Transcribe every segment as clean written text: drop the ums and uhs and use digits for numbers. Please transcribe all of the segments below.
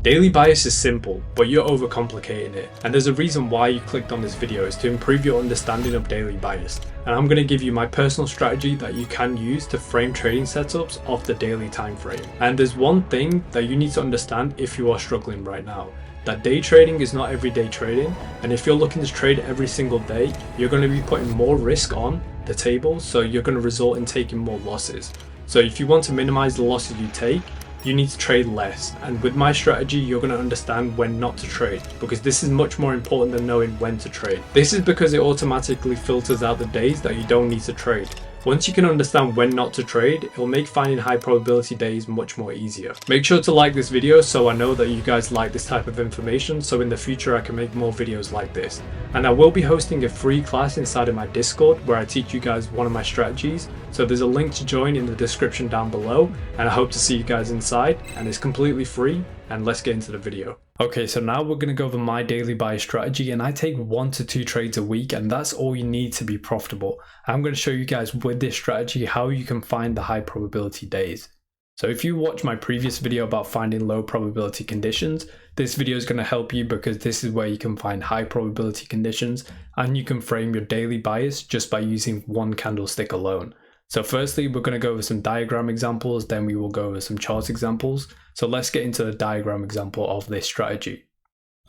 Daily bias is simple, but you're overcomplicating it. And there's a reason why you clicked on this video, is to improve your understanding of daily bias. And I'm going to give you my personal strategy that you can use to frame trading setups off the daily time frame. And there's one thing that you need to understand if you are struggling right now. That day trading is not everyday trading, and if you're looking to trade every single day, you're going to be putting more risk on the table, so you're going to result in taking more losses. So if you want to minimize the losses you take, you need to trade less, and with my strategy you're going to understand when not to trade, because this is much more important than knowing when to trade. This is because it automatically filters out the days that you don't need to trade. Once you can understand when not to trade, it will make finding high probability days much more easier. Make sure to like this video so I know that you guys like this type of information, so in the future I can make more videos like this. And I will be hosting a free class inside of my Discord where I teach you guys one of my strategies, so there's a link to join in the description down below, and I hope to see you guys inside, and it's completely free. And let's get into the video. Okay, so now we're going to go over my daily buy strategy, and I take 1 to 2 trades a week, and that's all you need to be profitable. I'm going to show you guys with this strategy how you can find the high probability days. So if you watch my previous video about finding low probability conditions, this video is going to help you, because this is where you can find high probability conditions and you can frame your daily bias just by using one candlestick alone. So firstly, we're going to go over some diagram examples, then we will go over some chart examples. So let's get into the diagram example of this strategy.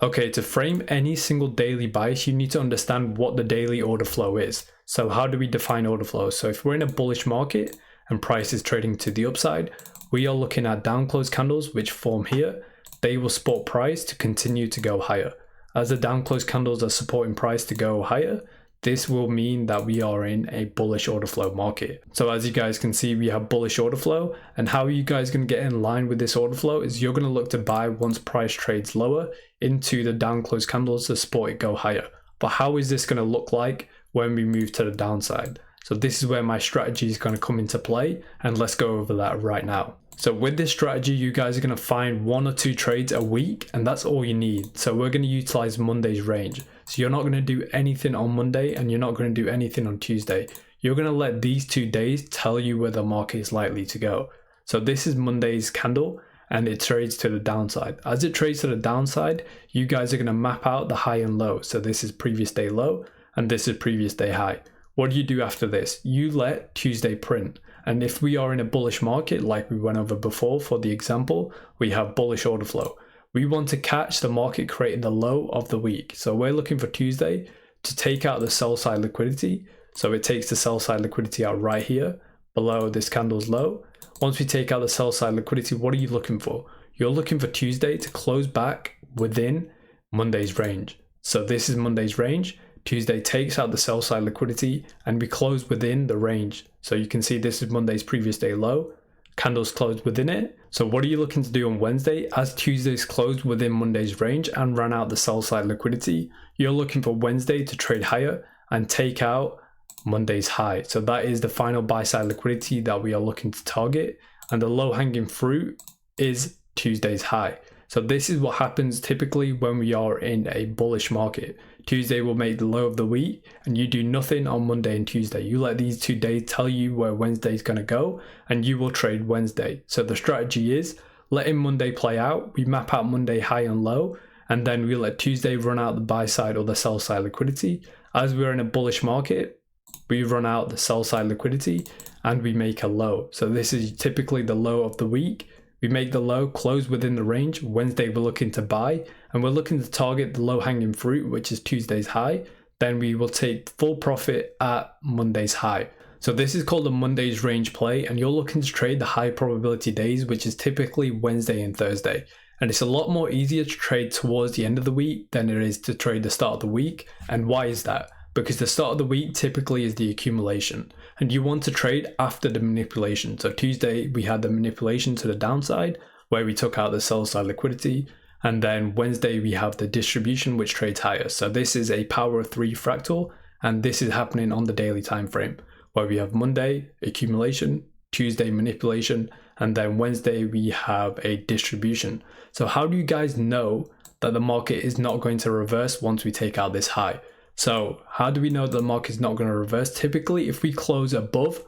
Okay, to frame any single daily bias, you need to understand what the daily order flow is. So how do we define order flow? So if we're in a bullish market and price is trading to the upside, we are looking at down close candles which form here. They will support price to continue to go higher. As the down close candles are supporting price to go higher, this will mean that we are in a bullish order flow market. So as you guys can see, we have bullish order flow, and how are you guys going to get in line with this order flow is you're going to look to buy once price trades lower into the down close candles to support it go higher. But how is this going to look like when we move to the downside? So this is where my strategy is going to come into play, and let's go over that right now. So with this strategy, you guys are going to find 1 or 2 trades a week, and that's all you need. So we're going to utilize Monday's range. So you're not going to do anything on Monday, and you're not going to do anything on Tuesday. You're going to let these 2 days tell you where the market is likely to go. So this is Monday's candle, and it trades to the downside. As it trades to the downside, you guys are going to map out the high and low. So this is previous day low, and this is previous day high. What do you do after this? You let Tuesday print. And if we are in a bullish market, like we went over before for the example, we have bullish order flow. We want to catch the market creating the low of the week. So we're looking for Tuesday to take out the sell side liquidity. So it takes the sell side liquidity out right here below this candle's low. Once we take out the sell side liquidity, what are you looking for? You're looking for Tuesday to close back within Monday's range. So this is Monday's range. Tuesday takes out the sell side liquidity and we close within the range. So you can see this is Monday's previous day low, candles closed within it. So what are you looking to do on Wednesday? As Tuesday's closed within Monday's range and ran out the sell side liquidity, you're looking for Wednesday to trade higher and take out Monday's high. So that is the final buy side liquidity that we are looking to target, and the low hanging fruit is Tuesday's high. So this is what happens typically when we are in a bullish market. Tuesday will make the low of the week, and you do nothing on Monday and Tuesday. You let these 2 days tell you where Wednesday is going to go, and you will trade Wednesday. So the strategy is letting Monday play out. We map out Monday high and low, and then we let Tuesday run out the buy side or the sell side liquidity. As we're in a bullish market, we run out the sell side liquidity and we make a low. So this is typically the low of the week. We make the low, close within the range. Wednesday we're looking to buy, and we're looking to target the low hanging fruit, which is Tuesday's high. Then we will take full profit at Monday's high. So this is called a Monday's range play, and you're looking to trade the high probability days, which is typically Wednesday and Thursday. And it's a lot more easier to trade towards the end of the week than it is to trade the start of the week. And why is that? Because the start of the week typically is the accumulation, and you want to trade after the manipulation. So Tuesday we had the manipulation to the downside where we took out the sell side liquidity, and then Wednesday we have the distribution which trades higher. So this is a power of 3 fractal, and this is happening on the daily time frame where we have Monday accumulation, Tuesday manipulation, and then Wednesday we have a distribution. So how do you guys know that the market is not going to reverse once we take out this high? So how do we know the market is not going to reverse? Typically, if we close above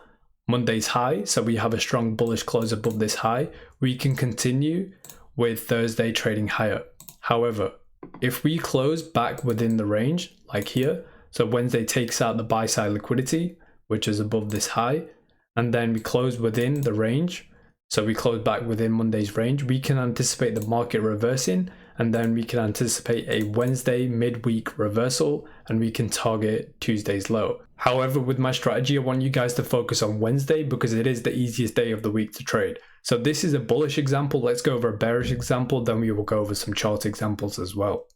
Monday's high, so we have a strong bullish close above this high, we can continue with Thursday trading higher. However, if we close back within the range like here, so Wednesday takes out the buy side liquidity, which is above this high, and then we close within the range, so we close back within Monday's range, we can anticipate the market reversing, and then we can anticipate a Wednesday midweek reversal, and we can target Tuesday's low. However, with my strategy, I want you guys to focus on Wednesday because it is the easiest day of the week to trade. So this is a bullish example. Let's go over a bearish example, then we will go over some chart examples as well.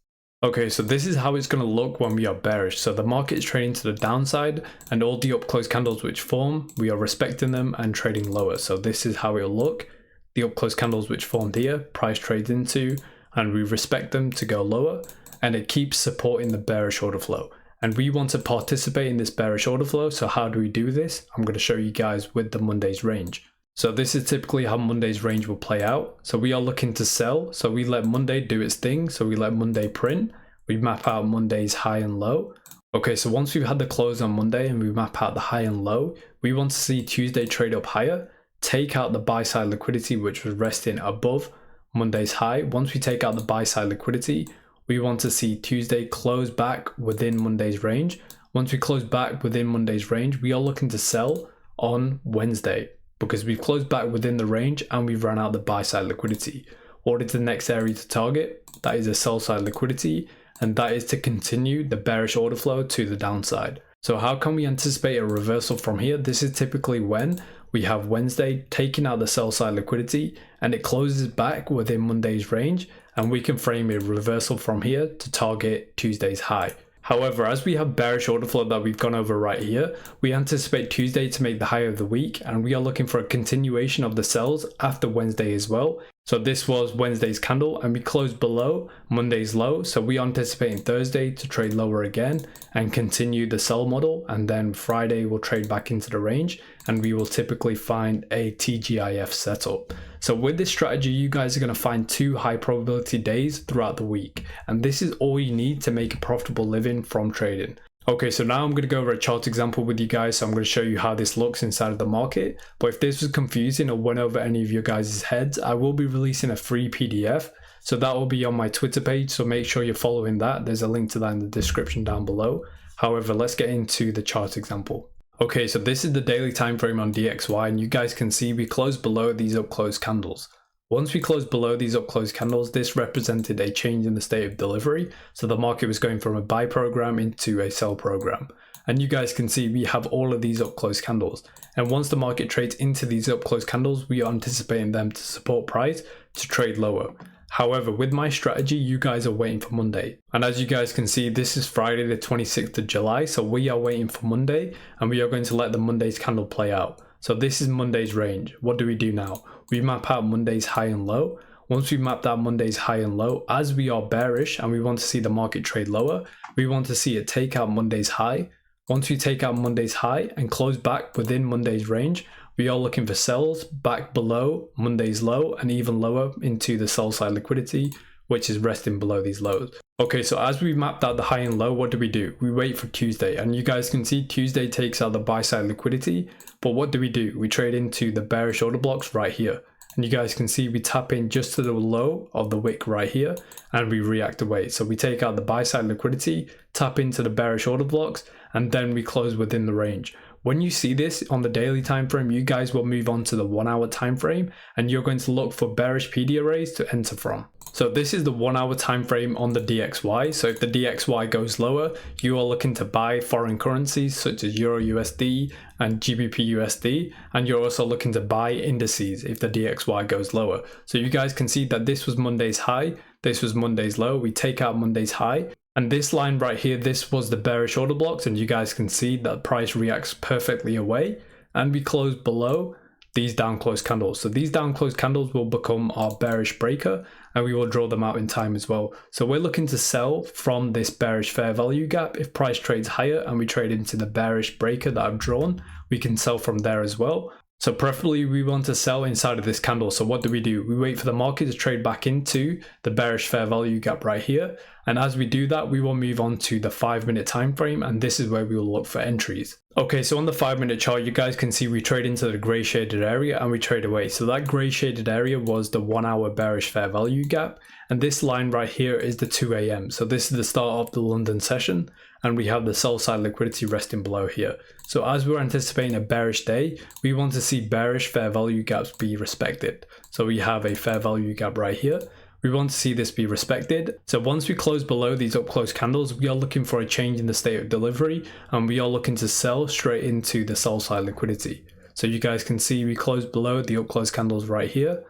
Okay, so this is how it's going to look when we are bearish. So the market is trading to the downside, and all the up close candles which form, we are respecting them and trading lower. So this is how it'll look. The up close candles which formed here, price trades into, and we respect them to go lower, and it keeps supporting the bearish order flow. And we want to participate in this bearish order flow. So how do we do this? I'm going to show you guys with the Monday's range. So this is typically how Monday's range will play out. So we are looking to sell. So we let Monday do its thing. So we let Monday print. We map out Monday's high and low. Okay, so once we've had the close on Monday and we map out the high and low, we want to see Tuesday trade up higher, take out the buy side liquidity, which was resting above Monday's high. Once we take out the buy side liquidity, we want to see Tuesday close back within Monday's range. Once we close back within Monday's range, we are looking to sell on Wednesday because we've closed back within the range and we've run out the buy side liquidity. What is the next area to target? That is a sell side liquidity, and that is to continue the bearish order flow to the downside. So how can we anticipate a reversal from here? This is typically when we have Wednesday taking out the sell side liquidity and it closes back within Monday's range, and we can frame a reversal from here to target Tuesday's high. However, as we have bearish order flow that we've gone over right here, we anticipate Tuesday to make the high of the week, and we are looking for a continuation of the sells after Wednesday as well. So this was Wednesday's candle and we closed below Monday's low. So we are anticipating Thursday to trade lower again and continue the sell model. And then Friday we'll trade back into the range and we will typically find a TGIF setup. So with this strategy, you guys are going to find 2 high probability days throughout the week. And this is all you need to make a profitable living from trading. Okay, so now I'm going to go over a chart example with you guys. So I'm going to show you how this looks inside of the market. But if this was confusing or went over any of your guys' heads, I will be releasing a free PDF. So that will be on my Twitter page. So make sure you're following that. There's a link to that in the description down below. However, let's get into the chart example. Okay, so this is the daily time frame on DXY, and you guys can see we closed below these up close candles. Once we closed below these up close candles, this represented a change in the state of delivery. So the market was going from a buy program into a sell program. And you guys can see we have all of these up close candles. And once the market trades into these up close candles, we are anticipating them to support price to trade lower. However, with my strategy, you guys are waiting for Monday. And as you guys can see, this is Friday the 26th of July. So we are waiting for Monday and we are going to let the Monday's candle play out. So this is Monday's range. What do we do now? We map out Monday's high and low. Once we mapped out Monday's high and low, as we are bearish and we want to see the market trade lower, we want to see it take out Monday's high. Once we take out Monday's high and close back within Monday's range, we are looking for sells back below Monday's low and even lower into the sell side liquidity, which is resting below these lows. Okay, so as we mapped out the high and low, what do? We wait for Tuesday, and you guys can see Tuesday takes out the buy side liquidity. But what do? We trade into the bearish order blocks right here. And you guys can see we tap in just to the low of the wick right here and we react away. So we take out the buy side liquidity, tap into the bearish order blocks, and then we close within the range. When you see this on the daily time frame, you guys will move on to the 1 hour time frame and you're going to look for bearish PD arrays to enter from. So this is the 1 hour time frame on the DXY. So if the DXY goes lower, you are looking to buy foreign currencies such as Euro USD and GBP USD, and you're also looking to buy indices if the DXY goes lower. So you guys can see that this was Monday's high, this was Monday's low. We take out Monday's high. And this line right here, this was the bearish order blocks, and you guys can see that price reacts perfectly away and we close below these down close candles. So these down close candles will become our bearish breaker and we will draw them out in time as well. So we're looking to sell from this bearish fair value gap. If price trades higher and we trade into the bearish breaker that I've drawn, we can sell from there as well. So preferably we want to sell inside of this candle. So what do? We wait for the market to trade back into the bearish fair value gap right here. And as we do that, we will move on to the 5-minute time frame, and this is where we will look for entries. Okay, so on the 5-minute chart, you guys can see we trade into the grey shaded area and we trade away. So that grey shaded area was the 1 hour bearish fair value gap. And this line right here is the 2 a.m. So this is the start of the London session, and we have the sell side liquidity resting below here. So as we're anticipating a bearish day, we want to see bearish fair value gaps be respected. So we have a fair value gap right here. We want to see this be respected. So once we close below these up close candles, we are looking for a change in the state of delivery, and we are looking to sell straight into the sell side liquidity. So you guys can see we close below the up close candles right here,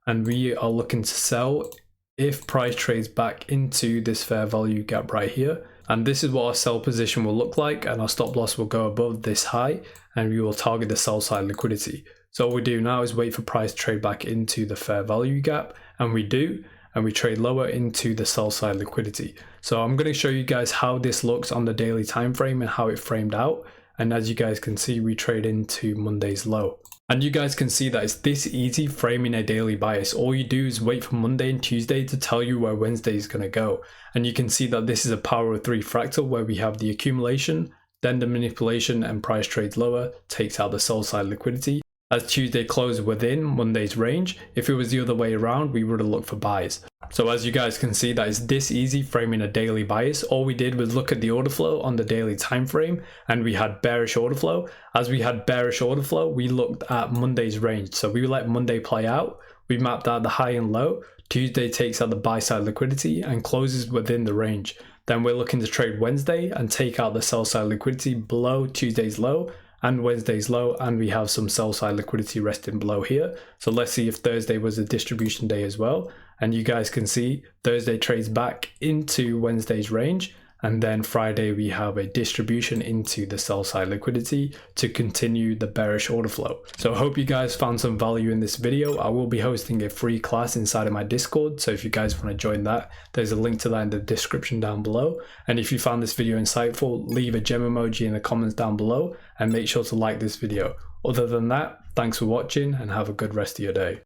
and we are looking to sell if price trades back into this fair value gap right here. And this is what our sell position will look like, and our stop loss will go above this high, and we will target the sell side liquidity. So all we do now is wait for price to trade back into the fair value gap, and we do, and we trade lower into the sell side liquidity. So I'm going to show you guys how this looks on the daily time frame and how it framed out. And as you guys can see, we trade into Monday's low. And you guys can see that it's this easy framing a daily bias. All you do is wait for Monday and Tuesday to tell you where Wednesday is going to go. And you can see that this is a power of 3 fractal where we have the accumulation, then the manipulation, and price trades lower, takes out the sell side liquidity. As Tuesday closed within Monday's range, if it was the other way around, we would have looked for buys. So as you guys can see, that is this easy framing a daily bias. All we did was look at the order flow on the daily time frame, and we had bearish order flow. As we had bearish order flow, we looked at Monday's range. So we let Monday play out. We mapped out the high and low. Tuesday takes out the buy side liquidity and closes within the range. Then we're looking to trade Wednesday and take out the sell side liquidity below Tuesday's low and Wednesday's low, and we have some sell side liquidity resting below here. So let's see if Thursday was a distribution day as well. And you guys can see Thursday trades back into Wednesday's range, and then Friday we have a distribution into the sell side liquidity to continue the bearish order flow. So I hope you guys found some value in this video. I will be hosting a free class inside of my Discord, so if you guys want to join that, there's a link to that in the description down below. And if you found this video insightful, leave a gem emoji in the comments down below and make sure to like this video. Other than that, thanks for watching and have a good rest of your day.